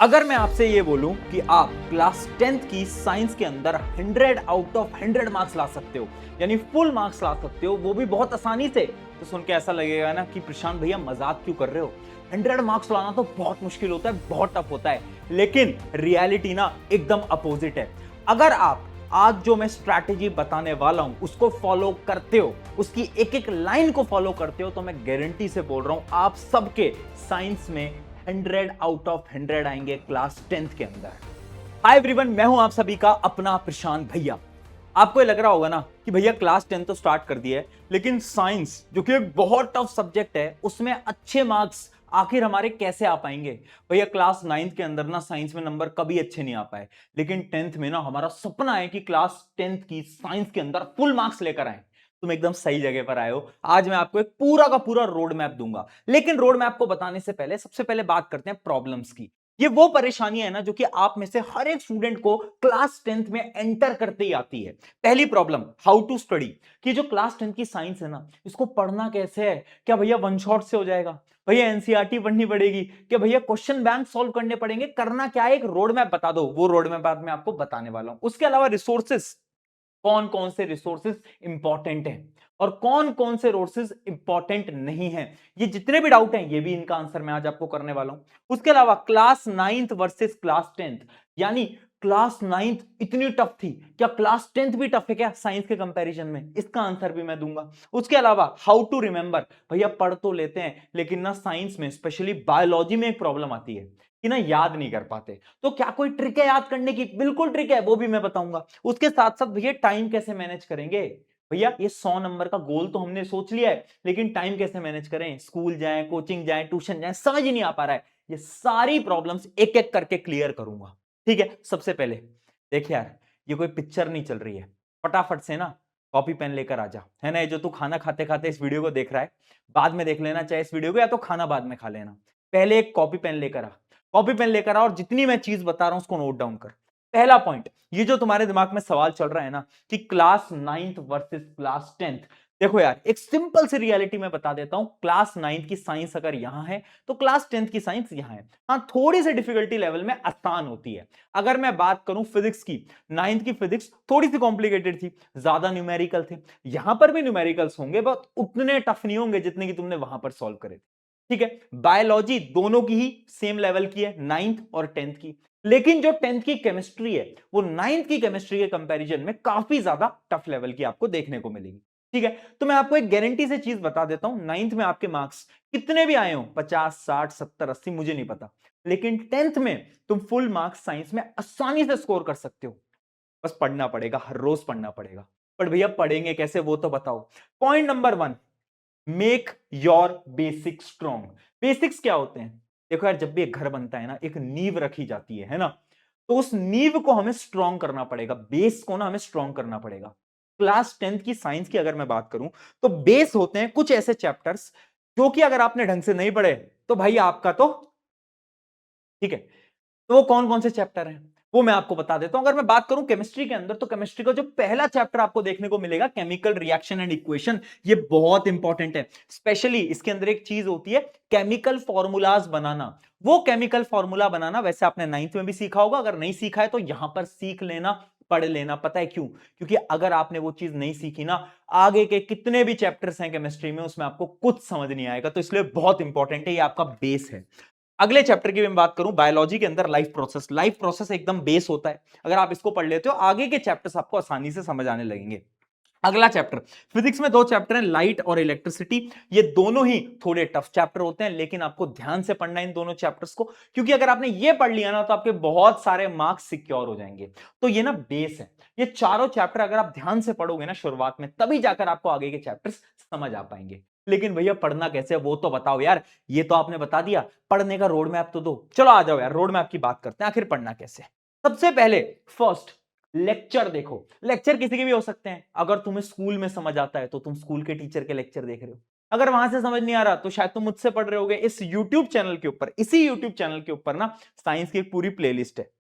अगर मैं आपसे ये बोलूं कि आप क्लास 10th की साइंस के अंदर 100 आउट ऑफ 100 मार्क्स ला सकते हो, यानी फुल मार्क्स ला सकते हो, वो भी बहुत आसानी से, तो सुन के ऐसा लगेगा ना कि प्रशांत भैया मजाक क्यों कर रहे हो। 100 मार्क्स लाना तो बहुत मुश्किल होता है, बहुत टफ होता है, लेकिन रियलिटी ना एकदम अपोजिट है। अगर आप आज जो मैं स्ट्रैटेजी बताने वाला हूं उसको फॉलो करते हो, उसकी एक एक लाइन को फॉलो करते हो, तो मैं गारंटी से बोल रहा हूं आप सबके साइंस में 100 आउट ऑफ 100 आएंगे क्लास 10th के अंदर। हाय एवरीवन, मैं हूं आप सभी का अपना प्रशांत भैया। आपको ये लग रहा होगा ना कि भैया क्लास 10 तो स्टार्ट कर दिया है, लेकिन साइंस जो कि एक बहुत टफ सब्जेक्ट है उसमें अच्छे मार्क्स आखिर हमारे कैसे आ पाएंगे। भैया क्लास 9th के अंदर ना साइंस में नंबर कभी अच्छे नहीं आ पाए, लेकिन 10th में ना हमारा सपना है कि क्लास 10th की साइंस के अंदर फुल मार्क्स लेकर आए। तुम एकदम सही जगह पर आए हो। आज मैं आपको एक पूरा का पूरा रोड मैप दूंगा, लेकिन रोड मैप को बताने से पहले सबसे पहले बात करते हैं प्रॉब्लम्स की। ये वो परेशानियां है ना जो कि आप में से हर एक स्टूडेंट को क्लास 10th में एंटर करते ही आती है। पहली प्रॉब्लम, हाउ टू स्टडी। कि जो क्लास 10th की साइंस है ना, इसको पढ़ना कैसे है। क्या भैया वन शॉट से हो जाएगा? भैया एनसीईआरटी पढ़नी पड़ेगी? क्या भैया क्वेश्चन बैंक सॉल्व करने पड़ेंगे? करना क्या है, एक रोड मैप बता दो। वो रोड मैप बाद में आपको बताने वाला हूं। उसके अलावा रिसोर्सेस, कौन कौन से रिसोर्सेज इंपॉर्टेंट हैं और कौन कौन से रिसोर्सेज इंपॉर्टेंट नहीं हैं, ये जितने भी डाउट हैं ये भी इनका आंसर मैं आज आपको करने वाला हूं। उसके अलावा class 9th versus class 10th, यानी क्लास 9th इतनी टफ थी, क्या क्लास 10th भी टफ है क्या साइंस के कंपैरिजन में, इसका आंसर भी मैं दूंगा। उसके अलावा हाउ टू रिमेंबर। भैया पढ़ तो लेते हैं, लेकिन ना साइंस में स्पेशली बायोलॉजी में एक प्रॉब्लम आती है कि ना याद नहीं कर पाते। तो क्या कोई ट्रिक है याद करने की? बिल्कुल ट्रिक है, वो भी मैं बताऊंगा। उसके साथ साथ भैया टाइम कैसे मैनेज करेंगे। भैया ये 100 नंबर का गोल तो हमने सोच लिया है, लेकिन टाइम कैसे मैनेज करें, स्कूल जाएं, कोचिंग जाएं, ट्यूशन जाएं, समझ ही नहीं आ पा रहा है। ये सारी प्रॉब्लम्स एक एक करके क्लियर करूंगा। ठीक है, सबसे पहले देखिए यार, ये कोई पिक्चर नहीं चल रही है, फटाफट से ना कॉपी पेन लेकर आ जा, है ना। ये जो तू खाना खाते खाते इस वीडियो को देख रहा है, बाद में देख लेना चाहे इस वीडियो को, या तो खाना बाद में खा लेना। पहले एक कॉपी पेन लेकर आ, कॉपी पेन लेकर आ और जितनी मैं चीज बता रहा हूं उसको नोट डाउन कर। पहला पॉइंट, ये जो तुम्हारे दिमाग में सवाल चल रहा है ना कि class 9th versus class 10th, देखो यार एक सिंपल सी रियलिटी मैं बता देता हूं। क्लास 9th की साइंस अगर यहां है तो क्लास 10th की साइंस यहां है। हाँ, थोड़ी सी डिफिकल्टी लेवल में आसान होती है। अगर मैं बात करूं फिजिक्स की, 9th की फिजिक्स थोड़ी सी कॉम्प्लिकेटेड थी, ज्यादा न्यूमेरिकल थे। यहां पर भी न्यूमेरिकल्स होंगे, बट उतने टफ नहीं होंगे जितने की तुमने वहां पर सॉल्व करे। ठीक है, बायोलॉजी दोनों की ही सेम लेवल की है, 9th और 10th की, लेकिन जो 10th की केमिस्ट्री है वो 9th की केमिस्ट्री के कंपैरिजन में काफी ज्यादा टफ लेवल की आपको देखने को मिलेगी। ठीक है, तो मैं आपको एक गारंटी से चीज बता देता हूं, 9th में आपके मार्क्स कितने भी आए हो, 50 60 70 80 मुझे नहीं पता, लेकिन 10th में तुम फुल मार्क्स साइंस में आसानी से स्कोर कर सकते हो। बस पढ़ना पड़ेगा, हर रोज पढ़ना पड़ेगा। पर भैया पढ़ेंगे कैसे वो तो बताओ। Point number 1, make your basic strong. Basics क्या होते हैं? देखो यार, जब भी एक घर बनता है ना, एक नींव रखी जाती है ना, तो उस नींव को हमें स्ट्रॉन्ग करना पड़ेगा, बेस को ना हमें स्ट्रॉन्ग करना पड़ेगा। क्लास 10th की साइंस की अगर मैं बात करूं, तो बेस होते हैं कुछ ऐसे चैप्टर्स जो कि अगर आपने ढंग से नहीं पढ़े तो भाई आपका तो, ठीक है, तो वो कौन कौन से चैप्टर हैं वो मैं आपको बता देता हूं। अगर मैं बात करूं केमिस्ट्री के अंदर, तो केमिस्ट्री का जो पहला चैप्टर आपको देखने को मिलेगा, केमिकल रिएक्शन एंड इक्वेशन, ये बहुत इंपॉर्टेंट है। स्पेशली इसके अंदर एक चीज होती है, केमिकल फॉर्मूलाज बनाना। वो केमिकल फॉर्मूला बनाना वैसे आपने 9th में भी सीखा होगा, अगर नहीं सीखा है तो यहां पर सीख लेना, पढ़ लेना। पता है क्यों? क्योंकि अगर आपने वो चीज नहीं सीखी ना, आगे के कितने भी चैप्टर्स हैं केमिस्ट्री में उसमें आपको कुछ समझ नहीं आएगा। तो इसलिए बहुत इंपॉर्टेंट है, ये आपका बेस है। अगले चैप्टर की मैं बात करूं, बायोलॉजी के अंदर लाइफ प्रोसेस। लाइफ प्रोसेस एकदम बेस होता है, अगर आप इसको पढ़ लेते हो आगे के चैप्टर्स आपको आसानी से समझ आने लगेंगे। अगला चैप्टर, फिजिक्स में दो चैप्टर हैं, लाइट और इलेक्ट्रिसिटी। ये दोनों ही थोड़े टफ चैप्टर होते हैं, लेकिन आपको ध्यान से पढ़ना है इन दोनों चैप्टर्स को, क्योंकि अगर आपने ये पढ़ लिया ना तो आपके बहुत सारे मार्क्स सिक्योर हो जाएंगे। तो ये ना बेस है। ये चारों चैप्टर अगर आप ध्यान से पढ़ोगे ना शुरुआत में, तभी जाकर आपको आगे के चैप्टर्स समझ आ पाएंगे। लेकिन भैया पढ़ना कैसे है वो तो बताओ यार। ये तो आपने बता दिया, पढ़ने का रोड मैप तो दो। चलो आ जाओ यार, रोड मैप की बात करते हैं, आखिर पढ़ना कैसे। सबसे पहले फर्स्ट, लेक्चर देखो। लेक्चर किसी के भी हो सकते हैं। अगर तुम्हें स्कूल में समझ आता है तो तुम स्कूल के टीचर के लेक्चर देख रहे हो, अगर वहां से समझ नहीं आ रहा तो शायद तुम मुझसे पढ़ रहे होगे। इस YouTube चैनल के ऊपर, इसी YouTube चैनल के ऊपर ना साइंस की एक पूरी प्लेलिस्ट है,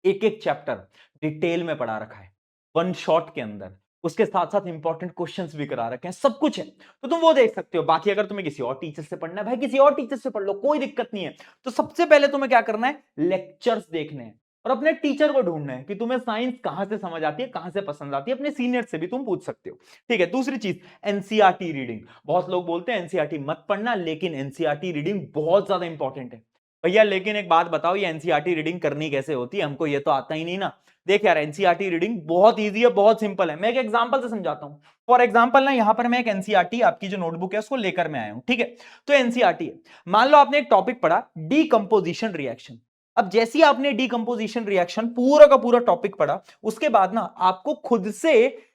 एक एक चैप्टर डिटेल में पढ़ा रखा है, वन शॉट के अंदर। उसके साथ साथ इंपॉर्टेंट क्वेश्चंस भी करा रखे हैं, सब कुछ है, तो तुम वो देख सकते हो। बाकी अगर तुम्हें किसी और टीचर से पढ़ना है, भाई किसी और टीचर से पढ़ लो, कोई दिक्कत नहीं है। तो सबसे पहले तुम्हें क्या करना है, लेक्चर्स देखने हैं और अपने टीचर को ढूंढना है कि तुम्हें साइंस कहां से समझ आती है, कहां से पसंद आती है। अपने सीनियर से भी तुम पूछ सकते हो, ठीक है। दूसरी चीज, एनसीईआरटी रीडिंग। बहुत लोग बोलते हैं एनसीईआरटी मत पढ़ना, लेकिन एनसीईआरटी रीडिंग बहुत ज्यादा इंपॉर्टेंट है भैया। लेकिन एक बात बताओ, ये एनसीईआरटी रीडिंग करनी कैसे होती है, हमको ये तो आता ही नहीं ना। देख यार, एनसीईआरटी रीडिंग बहुत इजी है, बहुत सिंपल है। मैं एक एग्जांपल से समझाता हूं। फॉर एग्जांपल ना, यहां पर मैं एक एनसीईआरटी आपकी जो नोटबुक है उसको लेकर मैं आया हूं, ठीक है। तो एनसीईआरटी है, मान लो आपने एक टॉपिक पढ़ा, डीकंपोजिशन रिएक्शन। अब जैसे ही आपने डीकंपोजिशन रिएक्शन पूरा का पूरा टॉपिक पढ़ा, उसके बाद ना आपको खुद से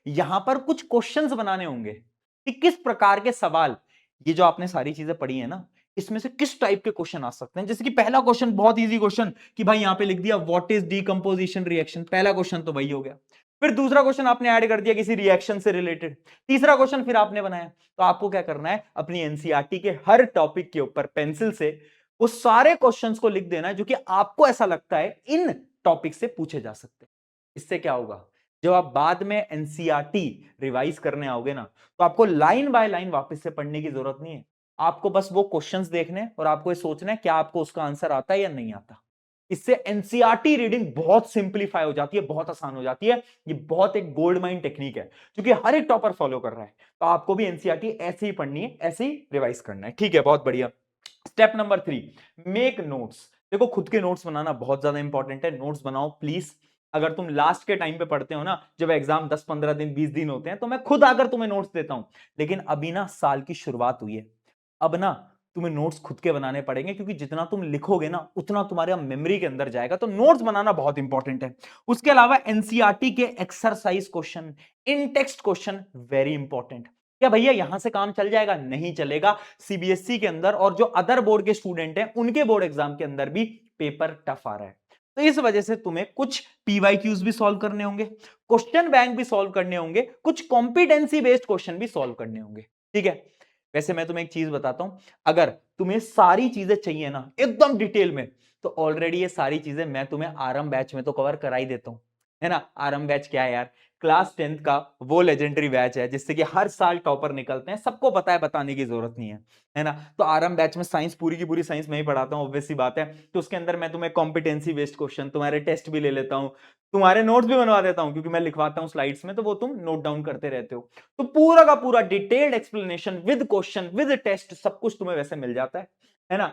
यहां पर कुछ क्वेश्चंस बनाने होंगे कि किस प्रकार के सवाल, ये जो आपने सारी चीजें पढ़ी है ना, इसमें से किस टाइप के क्वेश्चन आ सकते हैं। जैसे कि पहला क्वेश्चन बहुत इजी क्वेश्चन कि भाई यहां पे लिख दिया व्हाट इज डीकंपोजिशन रिएक्शन, पहला क्वेश्चन तो वही हो गया। फिर दूसरा क्वेश्चन आपने ऐड कर दिया किसी रिएक्शन से रिलेटेड, तीसरा क्वेश्चन फिर आपने बनाया। तो आपको क्या करना है, अपनी एनसीईआरटी के हर टॉपिक के ऊपर पेंसिल से वो सारे क्वेश्चंस को लिख देना है जो कि आपको ऐसा लगता है इन टॉपिक से पूछे जा सकते हैं। इससे क्या होगा, जब आप बाद में एनसीईआरटी रिवाइज करने आओगे ना, तो आपको लाइन बाय लाइन वापस से पढ़ने की जरूरत नहीं है। आपको बस वो क्वेश्चंस देखने और आपको ये सोचना है क्या आपको उसका आंसर आता है या नहीं आता। इससे एनसीईआरटी रीडिंग बहुत सिंपलीफाई हो जाती है, बहुत आसान हो जाती है। ये बहुत एक गोल्ड माइन टेक्निक है, क्योंकि हर एक टॉपर फॉलो कर रहा है। तो आपको भी एनसीईआरटी ऐसे ही पढ़नी है, ऐसे ही रिवाइज करना है, ठीक है। बहुत बढ़िया। Step number 3, make notes. देखो, खुद के नोट्स बनाना बहुत ज्यादा इंपॉर्टेंट है, नोट्स बनाओ प्लीज। अगर तुम लास्ट के टाइम पे पढ़ते हो ना, जब एग्जाम 10-15 दिन 20 दिन होते हैं, तो मैं खुद आकर तुम्हें नोट्स देता हूं। लेकिन अभी ना साल की शुरुआत हुई है, अब ना तुम्हें नोट्स खुद के बनाने पड़ेंगे, क्योंकि जितना तुम लिखोगे ना उतना तुम्हारे मेमोरी के अंदर जाएगा। तो नोट्स बनाना बहुत इंपॉर्टेंट है। उसके अलावा एनसीईआरटी के एक्सरसाइज क्वेश्चन, इन टेक्स्ट क्वेश्चन वेरी इंपॉर्टेंट। क्या भैया यहां से काम चल जाएगा? नहीं चलेगा। सीबीएसई के अंदर और जो अदर बोर्ड के स्टूडेंट हैं उनके बोर्ड एग्जाम के अंदर भी पेपर टफ आ रहा है। तो इस वजह से तुम्हें कुछ पीवाईक्यूज भी सॉल्व करने होंगे, क्वेश्चन बैंक भी सॉल्व करने होंगे, कुछ कॉम्पिटेंसी बेस्ड क्वेश्चन भी सॉल्व करने होंगे, ठीक है। वैसे मैं तुम्हें एक चीज बताता हूं, अगर तुम्हें सारी चीजें चाहिए ना एकदम डिटेल में, तो ऑलरेडी ये सारी चीजें मैं तुम्हें आरएम बैच में तो कवर करा ही देता हूं, है ना। आरएम बैच क्या है यार, क्लास 10th का वो लेजेंडरी बैच है जिससे कि हर साल टॉपर निकलते हैं, सबको पता है, बताने की जरूरत नहीं है ना। तो आरएम बैच में साइंस, पूरी की पूरी साइंस मैं ही पढ़ाता हूं, ऑब्वियस सी बात है। तो उसके अंदर मैं तुम्हें कॉम्पिटेंसी बेस्ड क्वेश्चन, तुम्हारे टेस्ट भी ले लेता हूं, तुम्हारे नोट्स भी बनवा देता हूं, क्योंकि मैं लिखवाता हूं स्लाइड्स में, तो वो तुम नोट डाउन करते रहते हो। तो पूरा का पूरा detailed explanation with question with test सब कुछ तुम्हें वैसे मिल जाता है ना।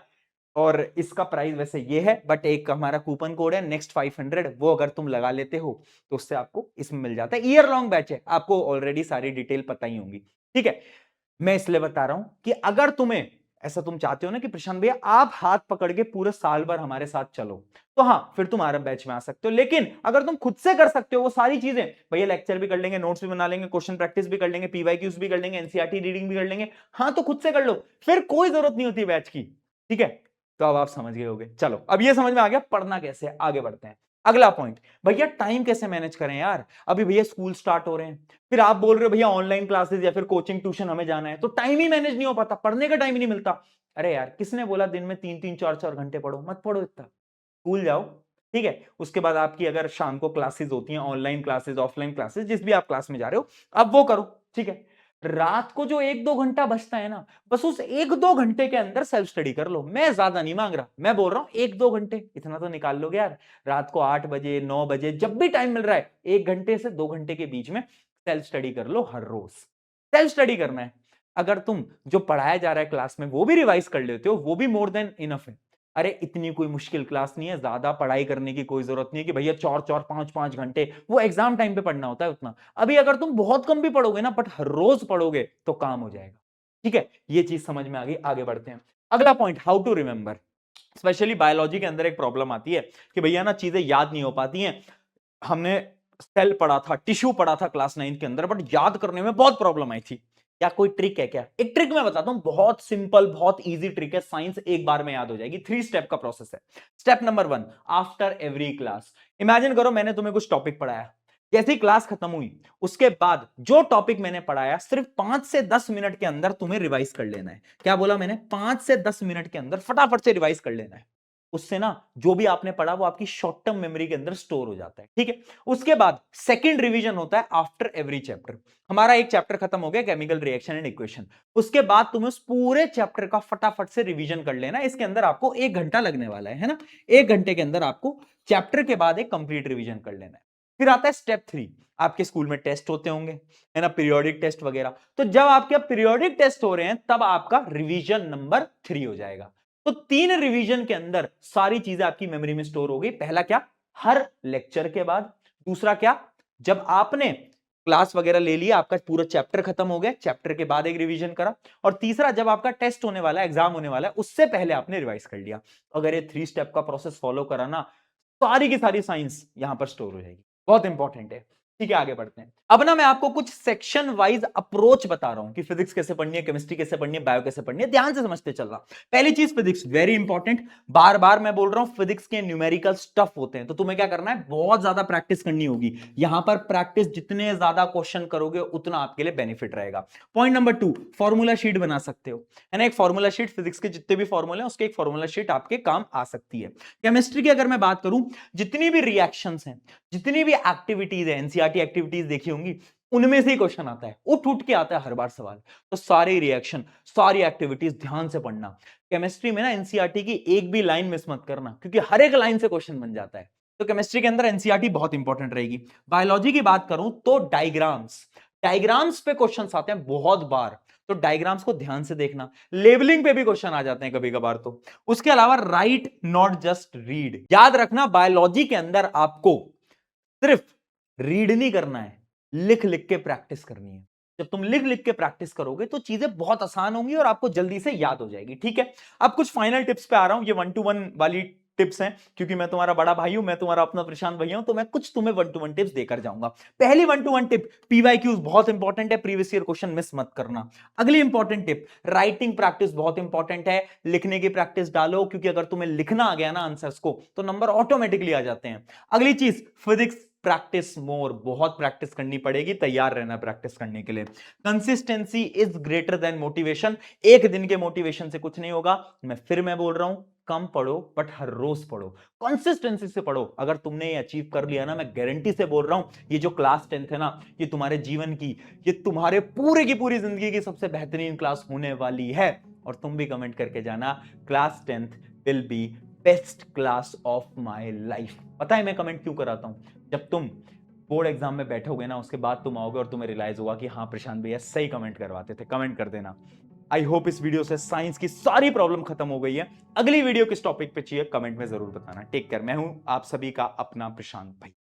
और इसका प्राइस वैसे ये है, बट एक हमारा कूपन कोड है नेक्स्ट 500, वो अगर तुम लगा लेते हो तो उससे आपको इसमें मिल जाता है। ईयर लॉन्ग बैच है, आपको ऑलरेडी सारी डिटेल पता ही होंगी, ठीक है। मैं इसलिए बता रहा हूं कि अगर तुम्हें ऐसा तुम चाहते हो ना कि प्रशांत भैया आप हाथ पकड़ के पूरे साल भर हमारे साथ चलो, तो हाँ फिर तुम आरएम बैच में आ सकते हो। लेकिन अगर तुम खुद से कर सकते हो वो सारी चीजें, भैया लेक्चर भी कर लेंगे, नोट्स भी बना लेंगे, क्वेश्चन प्रैक्टिस भी कर लेंगे, पीवाईक्यूज भी कर लेंगे, एनसीईआरटी रीडिंग भी कर लेंगे, हाँ तो खुद से कर लो, फिर कोई जरूरत नहीं होती बैच की, ठीक है। तो अब आप समझ गए होगे। चलो अब ये समझ में आ गया पढ़ना कैसे है, आगे बढ़ते हैं। अगला पॉइंट, भैया टाइम कैसे मैनेज करें यार, अभी भैया स्कूल स्टार्ट हो रहे हैं, फिर आप बोल रहे हो भैया ऑनलाइन क्लासेस या फिर कोचिंग ट्यूशन हमें जाना है, तो टाइम ही मैनेज नहीं हो पाता, पढ़ने का टाइम ही नहीं मिलता। अरे यार किसने बोला दिन में 3-3 4-4 घंटे पढ़ो, मत पढ़ो इतना, स्कूल जाओ, ठीक है। उसके बाद आपकी अगर शाम को क्लासेस होती हैं, ऑनलाइन क्लासेस, ऑफलाइन क्लासेस, जिस भी आप क्लास में जा रहे हो, अब वो करो, ठीक है। रात को जो 1-2 घंटा बचता है ना, बस उस 1-2 घंटे के अंदर सेल्फ स्टडी कर लो। मैं ज्यादा नहीं मांग रहा, मैं बोल रहा हूं 1-2 घंटे इतना तो निकाल लोगे यार। रात को 8 बजे 9 बजे जब भी टाइम मिल रहा है, 1 घंटे से 2 घंटे के बीच में सेल्फ स्टडी कर लो हर रोज। सेल्फ स्टडी करना है, अगर तुम जो पढ़ाया जा रहा है क्लास में वो भी रिवाइज कर लेते हो, वो भी मोर देन इनफ है। अरे इतनी कोई मुश्किल क्लास नहीं है, ज्यादा पढ़ाई करने की कोई जरूरत नहीं है कि भैया 4-4 5-5 घंटे, वो एग्जाम टाइम पे पढ़ना होता है उतना। अभी अगर तुम बहुत कम भी पढ़ोगे ना, बट हर रोज पढ़ोगे तो काम हो जाएगा, ठीक है। ये चीज समझ में आ गई, आगे बढ़ते हैं। अगला point, how to remember. Specially biology के अंदर एक प्रॉब्लम आती है कि भैया ना चीजें याद नहीं हो पाती हैं। हमने सेल पढ़ा था, टिश्यू पढ़ा था क्लास 9 के अंदर, बट याद करने में बहुत प्रॉब्लम आई थी। क्या कोई ट्रिक है क्या? एक ट्रिक मैं बताता हूं, बहुत सिंपल बहुत इजी ट्रिक है, साइंस एक बार में याद हो जाएगी। 3 स्टेप का प्रोसेस है। Step number 1, after every class, imagine करो मैंने तुम्हें कुछ टॉपिक पढ़ाया, जैसे ही क्लास खत्म हुई उसके बाद जो टॉपिक मैंने पढ़ाया सिर्फ 5 से 10 मिनट के अंदर तुम्हें रिवाइज कर लेना है। क्या बोला मैंने? 5 से 10 मिनट के अंदर फटाफट से रिवाइज कर लेना है। उससे ना जो भी आपने पढ़ा वो आपकी शॉर्ट टर्म मेमोरी के अंदर स्टोर हो जाता है, ठीक है। उसके बाद सेकंड रिवीजन होता है आफ्टर एवरी चैप्टर। हमारा एक चैप्टर खत्म हो गया केमिकल रिएक्शन एंड इक्वेशन, उसके बाद तुम्हें उस पूरे चैप्टर का फटाफट से रिवीजन कर लेना। इसके अंदर आपको 1 घंटा लगने वाला है ना। 1 घंटे के अंदर आपको चैप्टर के बाद एक कंप्लीट रिवीजन कर लेना है। फिर आता है स्टेप 3। आपके स्कूल में टेस्ट होते होंगे, है ना, पीरियोडिक टेस्ट वगैरह। तो जब आपके पीरियोडिक टेस्ट हो रहे हैं तब आपका रिवीजन नंबर 3 हो जाएगा। तो 3 रिवीजन के अंदर सारी चीजें आपकी मेमोरी में स्टोर हो गई। पहला क्या, हर लेक्चर के बाद। दूसरा क्या, जब आपने क्लास वगैरह ले लिया, आपका पूरा चैप्टर खत्म हो गया, चैप्टर के बाद एक रिवीजन करा। और तीसरा, जब आपका टेस्ट होने वाला है, एग्जाम होने वाला है, उससे पहले आपने रिवाइज कर लिया। अगर ये 3 स्टेप का प्रोसेस फॉलो करा ना, सारी की सारी साइंस यहां पर स्टोर हो जाएगी। बहुत इंपॉर्टेंट है। ठीक है, आगे बढ़ते हैं। अब ना मैं आपको कुछ सेक्शन वाइज अप्रोच बता रहा हूं कि फिजिक्स कैसे पढ़नी है, केमिस्ट्री कैसे पढ़नी है, बायो कैसे पढ़नी है। ध्यान से समझते चलना। पहली चीज, फिजिक्स वेरी इंपॉर्टेंट। बार बार मैं बोल रहा हूं, फिजिक्स के न्यूमेरिकल स्टफ होते हैं, तो तुम्हें क्या करना है, बहुत ज्यादा प्रैक्टिस करनी होगी। यहां पर प्रैक्टिस जितने ज्यादा क्वेश्चन करोगे उतना आपके लिए बेनिफिट रहेगा। पॉइंट नंबर 2, फॉर्मूला शीट बना सकते हो, है ना। एक फॉर्मूला शीट, फिजिक्स के जितने भी फॉर्मूले हैं उसके एक फॉर्मूला शीट आपके काम आ सकती है। केमिस्ट्री की अगर मैं बात करूं, जितनी भी रिएक्शंस हैं, जितनी भी एक्टिविटीज है, एनसीईआरटी एक्टिविटीज देखी होंगी, उनमें से ही क्वेश्चन आता है, उठ उठ के आता है हर बार सवाल। तो सारे रिएक्शन, सारी एक्टिविटीज ध्यान से पढ़ना। केमिस्ट्री में ना एनसीईआरटी की एक भी लाइन मिस मत करना, क्योंकि हर एक लाइन से क्वेश्चन बन जाता है। तो केमिस्ट्री के अंदर एनसीईआरटी बहुत इंपॉर्टेंट रहेगी। बायोलॉजी की बात करूं तो डायग्राम्स, डायग्राम्स पे क्वेश्चंस आते हैं बहुत बार, तो डायग्राम्स को ध्यान से देखना। लेबलिंग पे भी क्वेश्चन आ जाते हैं कभी कभार। तो उसके अलावा राइट नॉट जस्ट रीड, याद रखना बायोलॉजी के अंदर आपको सिर्फ रीड नहीं करना है, लिख लिख के प्रैक्टिस करनी है। जब तुम लिख लिख के प्रैक्टिस करोगे तो चीजें बहुत आसान होंगी और आपको जल्दी से याद हो जाएगी, ठीक है। अब कुछ फाइनल टिप्स पे आ रहा हूं। ये 1-to-1 वाली टिप्स हैं, क्योंकि मैं तुम्हारा बड़ा भाई हूं, मैं तुम्हारा अपना प्रशांत भैया हूं, तो मैं कुछ तुम्हें 1-to-1 टिप्स देकर जाऊंगा। पहली 1-to-1 टिप, पीवाईक्यूज बहुत इंपॉर्टेंट है, प्रीवियस ईयर क्वेश्चन मिस मत करना। अगली इंपॉर्टेंट टिप, राइटिंग प्रैक्टिस बहुत इंपॉर्टेंट है, लिखने की प्रैक्टिस डालो, क्योंकि अगर तुम्हें लिखना आ गया ना आंसर्स को, तो नंबर ऑटोमेटिकली आ जाते हैं। अगली चीज, फिजिक्स प्रैक्टिस मोर, बहुत प्रैक्टिस करनी पड़ेगी, तैयार रहना प्रैक्टिस करने के लिए। Consistency is greater than motivation, एक दिन के मोटिवेशन से कुछ नहीं होगा। मैं बोल रहा हूं, कम पढ़ो बट हर रोज पढ़ो, कंसिस्टेंसी से पढ़ो। अगर तुमने ये अचीव कर लिया ना, मैं गारंटी से बोल रहा हूं, ये जो क्लास 10th है ना, ये तुम्हारे जीवन की, ये तुम्हारे पूरे की पूरी जिंदगी की सबसे बेहतरीन क्लास होने वाली है। और तुम भी कमेंट करके जाना, class 10th will be best class of my life. पता है मैं कमेंट क्यों कराता हूं? जब तुम बोर्ड एग्जाम में बैठोगे ना, उसके बाद तुम आओगे और तुम्हें रियलाइज होगा कि हाँ, प्रशांत भैया सही कमेंट करवाते थे। कमेंट कर देना। आई होप इस वीडियो से साइंस की सारी प्रॉब्लम खत्म हो गई है। अगली वीडियो किस टॉपिक पे चाहिए कमेंट में जरूर बताना। Take care. मैं हूं आप सभी का अपना प्रशांत भाई।